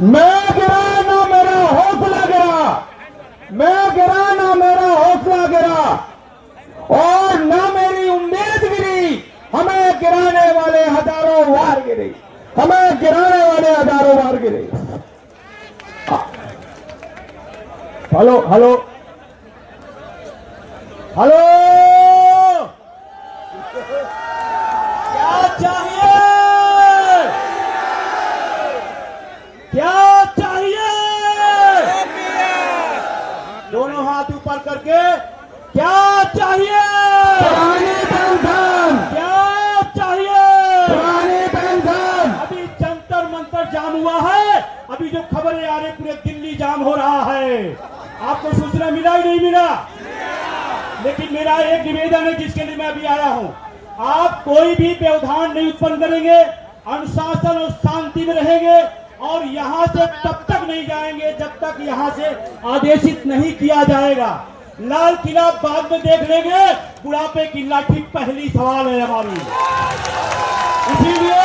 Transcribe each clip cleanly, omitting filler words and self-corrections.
मैं गिरा ना मेरा हौसला गिरा, मैं गिरा ना मेरा हौसला गिरा, और ना मेरी उम्मीद गिरी। हमें गिराने वाले हजारों बार गिरे, हमें गिराने वाले हजारों बार गिरे। हेलो हेलो हेलो, क्या चाहिए, क्या चाहिए? दोनों हाथ ऊपर करके क्या चाहिए? पुरानी पेंशन। क्या चाहिए? पुरानी पेंशन। अभी जंतर मंतर जाम हुआ है, अभी जो खबरें आ रही पूरे दिल्ली जाम हो रहा है। आपको सूचना मिला ही नहीं मिला? लेकिन मेरा एक निवेदन है जिसके लिए मैं अभी आया हूं। आप कोई भी व्यवधान नहीं उत्पन्न करेंगे, अनुशासन और शांति में रहेंगे, और यहां से तब तक नहीं जाएंगे जब तक यहां से आदेशित नहीं किया जाएगा। लाल किला बाद में देख लेंगे, बुढ़ापे की लाठी पहली सवाल है हमारी। इसीलिए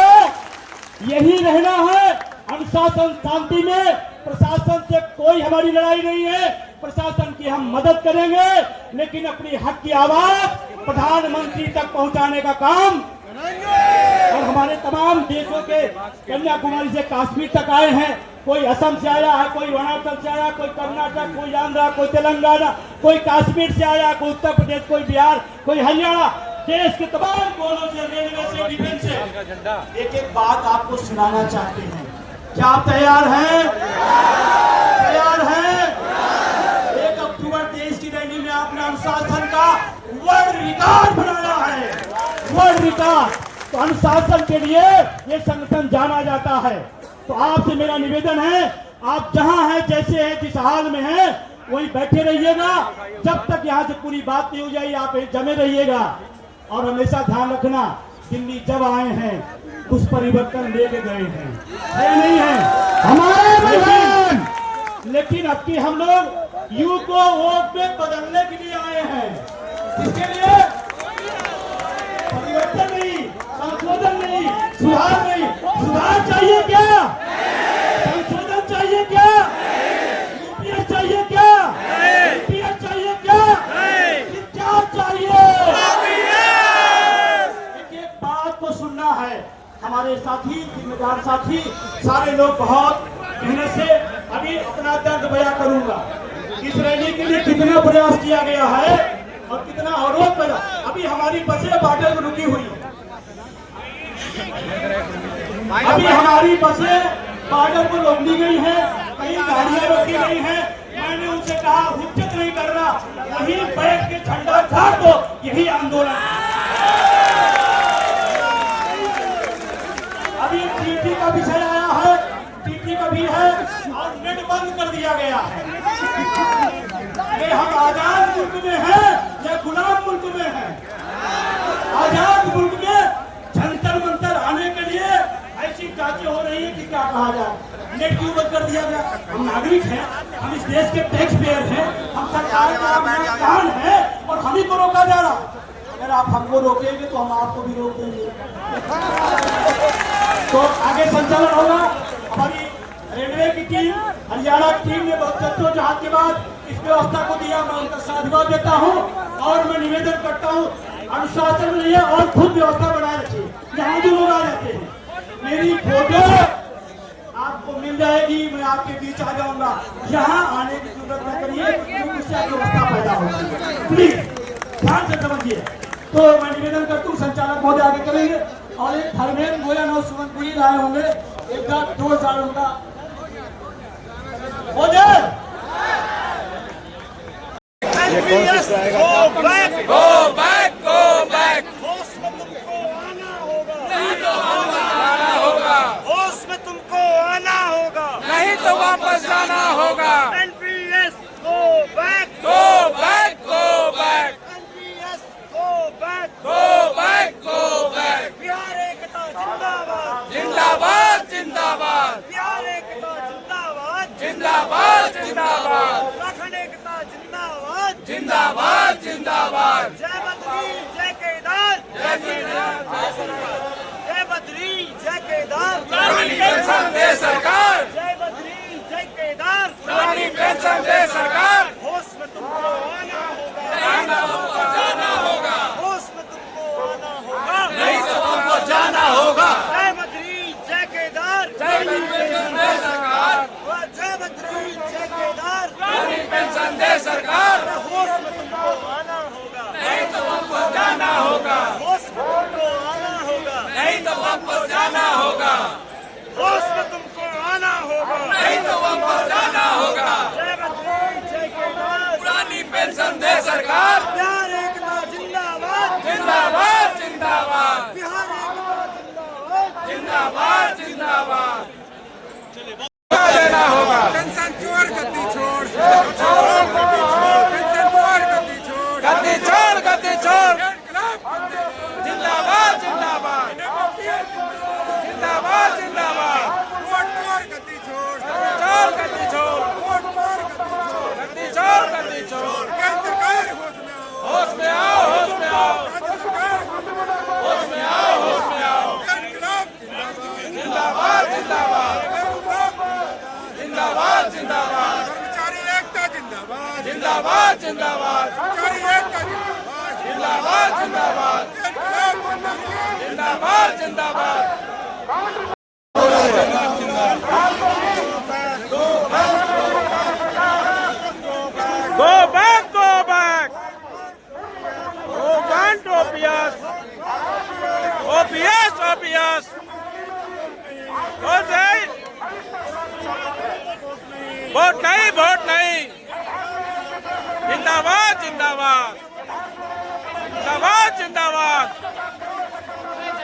यही रहना है, अनुशासन शांति में। प्रशासन से कोई हमारी लड़ाई नहीं है, प्रशासन की हम मदद करेंगे, लेकिन अपनी हक की आवाज प्रधानमंत्री तक पहुंचाने का काम। और हमारे तमाम देशों के, कन्याकुमारी से कश्मीर तक आए हैं, कोई असम से आया है, कोई अरुणाचल से आया, कोई कर्नाटक, कोई आंध्रा, कोई तेलंगाना, कोई कश्मीर से आया, कोई उत्तर प्रदेश, कोई बिहार, कोई हरियाणा, देश के तमाम कोनों से, रेलवे से, डिफेंस से एक एक बात आपको सुनाना चाहते हैं। क्या आप तैयार हैं? तैयार हैं? 1 अक्टूबर 23 की रैली में आपने अनुशासन का वर्ल्ड रिकॉर्ड बनाया है, वर्ल्ड रिकॉर्ड। तो अनुशासन के लिए ये संगठन जाना जाता है। तो आपसे मेरा निवेदन है, आप जहां हैं, जैसे हैं, जिस हाल में हैं, वहीं बैठे रहिएगा। जब तक यहाँ से पूरी बात नहीं हो जाएगी, आप जमे रहिएगा। और हमेशा ध्यान रखना, दिल्ली जब आए हैं कुछ परिवर्तन लेके गए हैं, है नहीं है हमारे, लेकिन अब की हम लोग यू को वोट में बदलने के लिए आए हैं। इसके लिए परिवर्तन नहीं, संशोधन नहीं, सुधार नहीं। सुधार चाहिए क्या? संशोधन चाहिए क्या? यूपीएस चाहिए क्या? यूपीएस चाहिए क्या? क्या चाहिए? एक बात को सुनना है। हमारे साथी, जिम्मेदार साथी, सारे लोग बहुत मेहनत से, अभी अपना दर्द बयां करूंगा। इस रैली के लिए कितना प्रयास किया गया है और कितना अवरोध पैदा। अभी हमारी बसें बॉर्डर में रुकी हुई है, अभी हमारी बसें बॉर्डर पर रोक दी गई है, कहीं गाड़ियां रोकी गई हैं। मैंने उनसे कहा हुज्जत नहीं करना, वहीं बैठ के झंडा झाड़ दो, यही आंदोलन। अभी टीटी का विषय आया है, टीटी का भी है, और नेट बंद कर दिया गया है। ये हम आजाद मुल्क में हैं या गुलाम मुल्क में हैं? आजाद मुल्क में जंतर मंतर आने के लिए ऐसी जांचें हो रही है कि क्या कहा जाए। नेट क्यों बंद कर दिया गया? हम नागरिक हैं, हम इस देश के टैक्स पेयर हैं, हम सरकार का कान है, और हम ही को रोका जा रहा। अगर आप हमको रोकेंगे तो हम आपको भी रोक देंगे। तो आगे संचालन होगा। हमारी रेलवे की टीम, हरियाणा की टीम ने बहुत जद्दोजहद के बाद इस व्यवस्था को दिया, मैं उनका साधुवाद देता हूं। और मैं निवेदन करता हूं, अनुशासन में रहिए और खुद व्यवस्था बनाए रखिए। यहाँ जो लोग आ जाते हैं, मेरी फोटो आपको मिल जाएगी, मैं आपके बीच आ जाऊंगा। यहाँ आने की जरूरत न करिए, क्योंकि उससे व्यवस्था पैदा होगी। प्लीज ध्यान से समझिए। तो मैं निवेदन करता हूँ, संचालक महोदय आगे करेंगे। और एक धर्मेंद्र गोयल और सुमनपुरी आए होंगे, एक 2000 उनका Go back, go back. होश में तुमको आना होगा, नहीं तो वापस जाना होगा, होश में तुमको आना होगा, नहीं तो वापस जाना होगा। NPS go back, Go back, go back, NPS go back, go back, go back. Bihar एकता जिंदाबाद, जिंदाबाद, जिंदाबाद, बिहार एकता जिंदाबाद, जिंदाबाद, जिंदाबाद, उत्तराखंड एकता जिंदाबाद, जिंदाबाद, जिंदाबाद। जय बद्री जय केदार, जय केदार, जय सरकार। जय बद्री जय केदार, ग्रामीण पेंशन दे सरकार। जय बद्री संदेश सरकार होश में तुमको आना होगा, आना होगा जाना होगा, होश में तुमको आना होगा। नहीं तो हमको जाना होगा। जय बद्री जय केदार, जय पेंशन दे सरकार, जय बद्री जय केदार। रानी पेंशन दे सरकार, होश में तुमको आना होगा, नहीं तो हमको जाना होगा, होश में तुमको आना होगा, नहीं तो हमको जाना होगा, होश में तुमको आना होगा। नहीं तो हमको जाना होगा। जय बद्री जय केदार, पुरानी पेंशन दे सरकार, बिहार एकता जिंदाबाद, जिंदाबाद जिंदाबाद, बिहार एकता जिंदाबाद। जिंदाबाद जिंदाबाद। देना होगा। पेंशन चोर गद्दी छोड़, पेंशन चोर गद्दी छोड़, गद्दी छोड़ गद्दी छोड़। जिंदाबाद जिंदाबाद, जिंदाबाद जिंदाबाद। वोट चोर गद्दी छोड़, छोड़ गद्दी छोड़, वोट चोर गद्दी छोड़। गद्दी छोड़ गद्दी छोड़। केंद्र सरकार होश में आओ, होश में आओ, होश में आओ, राज्य सरकार होश में आओ, होश में आओ। इनकलाब जिंदाबाद जिंदाबाद, जिंदाबाद जिंदाबाद, कर्मचारी एकता जिंदाबाद, जिंदाबाद जिंदाबाद, कर्मचारी एकता जिंदाबाद, जिंदाबाद जिंदाबाद, इनकलाब जिंदाबाद। जिंदाबाद जिंदाबाद। Go back, go back. Go back to OPS. OPS, OPS. Vote नहीं, वोट नहीं, वोट नहीं। जिंदाबाद जिंदाबाद, जिंदाबाद जिंदाबाद,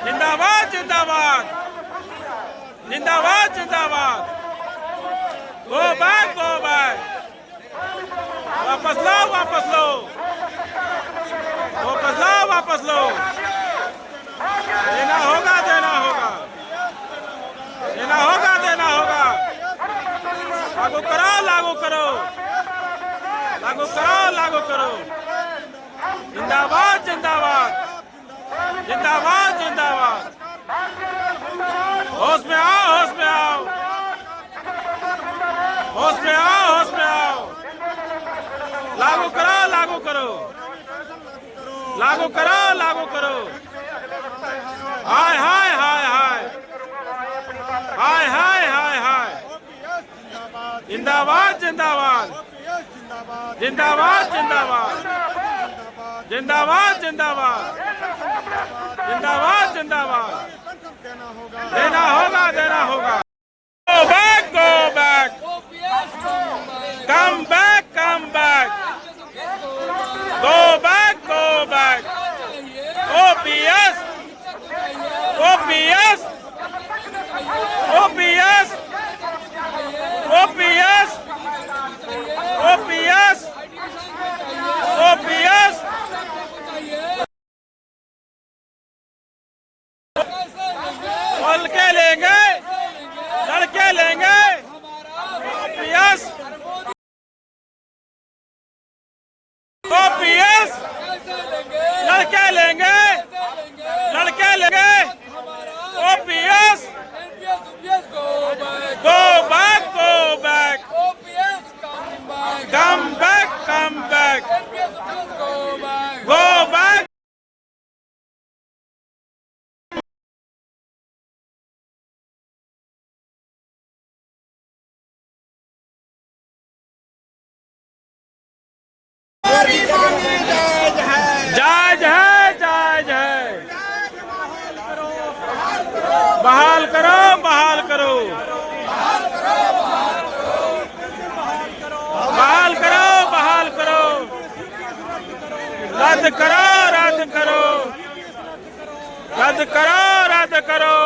जिंदाबाद जिंदाबाद, जिंदाबाद जिंदाबाद। Go back, go back. वापस लो, वापस लो, वापस लो, वापस लो। देना होगा, देना होगा, देना होगा, देना होगा। लागू करो, लागू करो, लागू करो, लागू करो। जिंदाबाद जिंदाबाद, जिंदाबाद जिंदाबाद। होश में आओ, होश में आओ, होश में आओ, होश में आओ। लागू करो, लागू करो, लागू करो, लागू करो। हाय हाय हाय हाय, हाय हाय हाय हाय। जिंदाबाद जिंदाबाद, जिंदाबाद जिंदाबाद, जिंदाबाद जिंदाबाद, जिंदाबाद जिंदाबाद। देना होगा, देना होगा। Go back, go back. Come back, come back. Go back, go back. OPS, OPS, OPS, OPS, OPS, OPS। बोल के लेंगे, लड़के लेंगे। OPS, OPS, लड़के लेंगे, लड़के लेंगे। OPS, go back, go back, come back, come back, go back। जायज है, जायज है। बहाल करो, बहाल करो, बहाल करो, बहाल करो। रद्द करो, रद्द करो, रद्द करो, रद्द करो।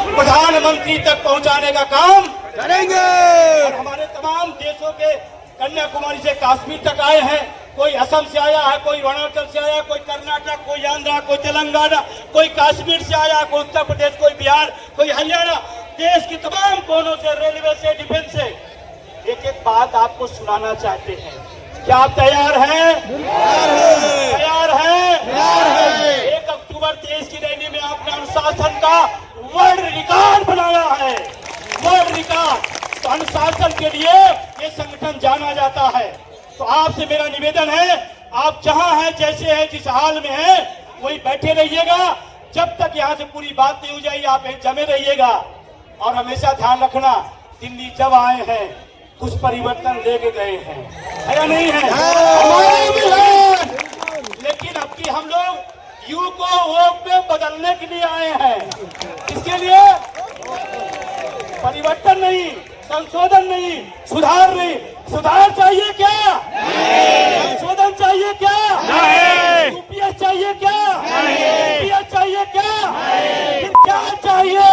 प्रधानमंत्री तक पहुंचाने का काम करेंगे। और हमारे तमाम देशों के कन्याकुमारी से कश्मीर तक आए हैं। कोई असम से आया है, कोई अरुणाचल से आया, कोई कर्नाटक, कोई आंध्रा, कोई तेलंगाना, कोई कश्मीर से आया, कोई उत्तर प्रदेश, कोई बिहार, कोई हरियाणा। देश के तमाम कोनों से, रेलवे से, डिफेंस से एक एक बात आपको सुनाना चाहते हैं। क्या आप तैयार हैं? तैयार हैं? एक का वर्ल्ड रिकॉर्ड बनाया है, वर्ल्ड रिकॉर्ड। तो अनुशासन के लिए ये संगठन जाना जाता है। तो आपसे मेरा निवेदन है, आप जहां हैं, जैसे हैं, जिस हाल में हैं, वही बैठे रहिएगा। जब तक यहाँ से पूरी बात नहीं हो जाएगी, आप यहीं जमे रहिएगा। और हमेशा ध्यान रखना, दिल्ली जब आए हैं कुछ परिवर्तन लेके गए हैं, है या नहीं है? हमारे भी है। लेकिन अब की हम लोग यू को वो पे बदलने के लिए आए हैं। इसके लिए परिवर्तन नहीं, संशोधन नहीं, सुधार नहीं। सुधार चाहिए क्या? संशोधन चाहिए क्या? यूपीएस चाहिए क्या? यूपीएस चाहिए क्या? फिर क्या चाहिए?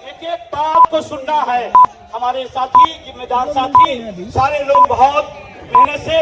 एक एक बात को सुनना है। हमारे साथी, जिम्मेदार साथी, सारे लोग बहुत मेहनत से